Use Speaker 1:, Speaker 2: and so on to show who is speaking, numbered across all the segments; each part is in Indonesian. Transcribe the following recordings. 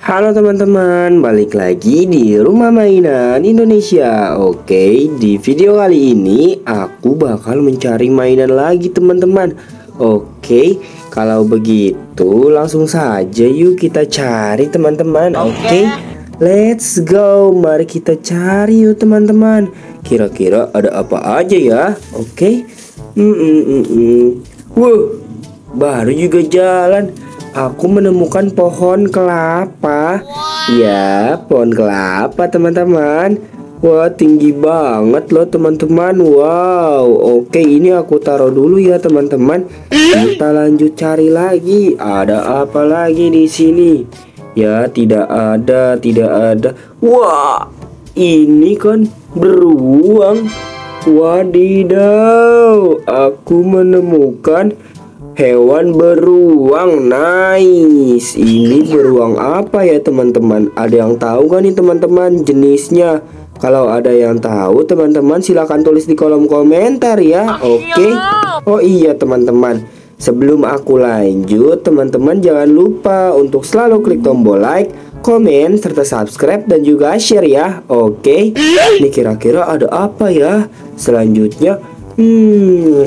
Speaker 1: Halo teman-teman, balik lagi di Rumah Mainan Indonesia. Oke, di video kali ini aku bakal mencari mainan lagi teman-teman. Oke, kalau begitu langsung saja yuk kita cari teman-teman. Oke, let's go. Mari kita cari yuk teman-teman. Kira-kira ada apa aja ya? Oke. Wow, baru juga jalan. Aku menemukan pohon kelapa. Ya, pohon kelapa teman-teman. Wah, tinggi banget loh teman-teman. Wow, oke, ini aku taruh dulu ya teman-teman. Kita lanjut cari lagi. Ada apa lagi di sini? Ya, tidak ada. Wah, ini kan beruang. Wadidaw, aku menemukan hewan beruang. Nice. Ini beruang apa ya teman-teman? Ada yang tahu kan nih teman-teman jenisnya? Kalau ada yang tahu teman-teman silahkan tulis di kolom komentar ya. Oke. Oh iya teman-teman, sebelum aku lanjut teman-teman jangan lupa untuk selalu klik tombol like, komen, serta subscribe dan juga share ya. Oke. Ini kira-kira ada apa ya selanjutnya?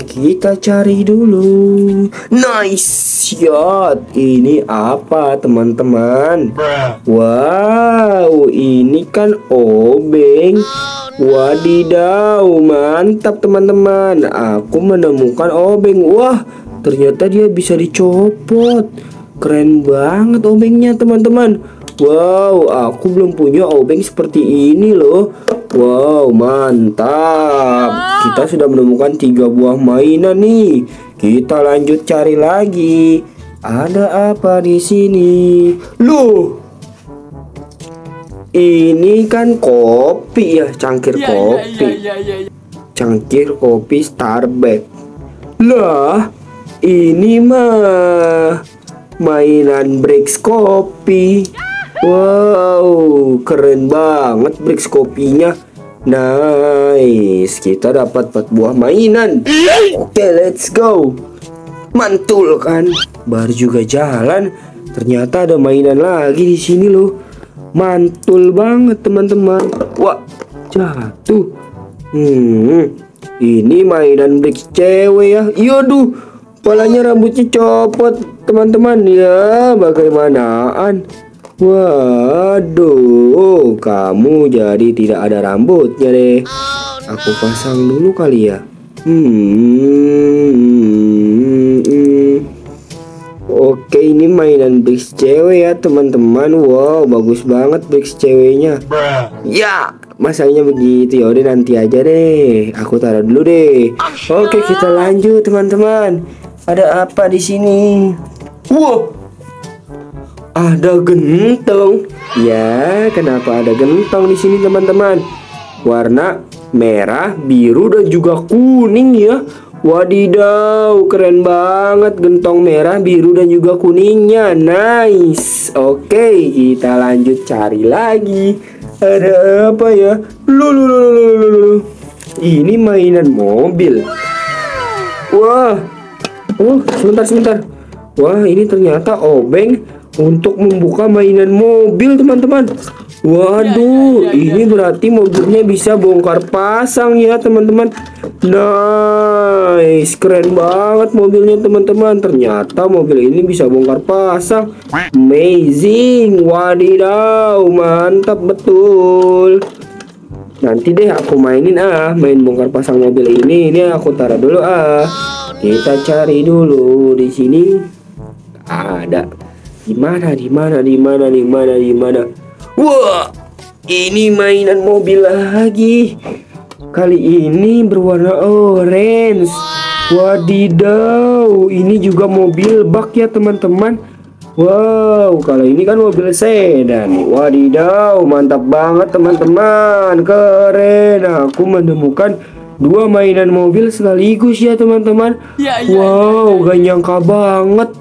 Speaker 1: Kita cari dulu. Nice shot. Ini apa teman-teman? Wow, ini kan obeng. Wadidaw, mantap teman-teman. Aku menemukan obeng. Wah, ternyata dia bisa dicopot. Keren banget obengnya teman-teman. Wow, aku belum punya obeng seperti ini loh. Wow, mantap. Kita sudah menemukan 3 buah mainan nih. Kita lanjut cari lagi. Ada apa di sini? Loh, ini kan kopi ya, cangkir kopi. Cangkir kopi Starbucks. Lah, ini mah mainan Brix kopi. Wow, keren banget Brix kopinya. Nice, kita dapat 4 buah mainan. Oke, let's go. Mantul kan? Baru juga jalan, ternyata ada mainan lagi di sini loh. Mantul banget teman-teman. Wah, jatuh. Ini mainan Brix cewek ya. Yaduh, kepalanya rambutnya copot teman-teman ya. Bagaimanaan? Waduh, kamu jadi tidak ada rambutnya deh. Aku pasang dulu kali ya. Oke, ini mainan Brix cewek ya teman-teman. Wow, bagus banget Brix ceweknya. Ya, masanya begitu. Ya udah nanti aja deh. Aku taruh dulu deh. Oke, kita lanjut teman-teman. Ada apa di sini? Wow, ada gentong. Ya, kenapa ada gentong di sini teman-teman? Warna merah, biru dan juga kuning ya. Wadidaw, keren banget gentong merah, biru dan juga kuningnya. Nice. Oke, kita lanjut cari lagi. Ada apa ya? Lulu. Ini mainan mobil. Wah. Oh, sebentar. Wah, ini ternyata obeng untuk membuka mainan mobil teman-teman. Waduh, ini berarti mobilnya bisa bongkar pasang ya teman-teman. Nice, keren banget mobilnya teman-teman. Ternyata mobil ini bisa bongkar pasang. Amazing. Wadidaw, mantap betul. Nanti deh aku mainin main bongkar pasang mobil ini. Ini aku taruh dulu Kita cari dulu di sini. Ada. Di mana? Wah, ini mainan mobil lagi. Kali ini berwarna orange. Wadidaw, ini juga mobil bak ya teman-teman. Wow, kalau ini kan mobil sedan. Wadidaw, mantap banget teman-teman. Keren. Aku menemukan 2 mainan mobil sekaligus ya teman-teman. Wow, gak nyangka banget.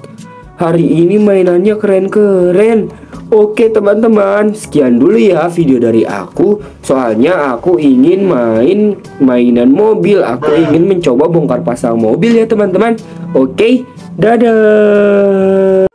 Speaker 1: Hari ini mainannya keren-keren. Oke teman-teman, sekian dulu ya video dari aku. Soalnya aku ingin main mainan mobil. Aku ingin mencoba bongkar pasang mobil ya teman-teman. Oke, dadah.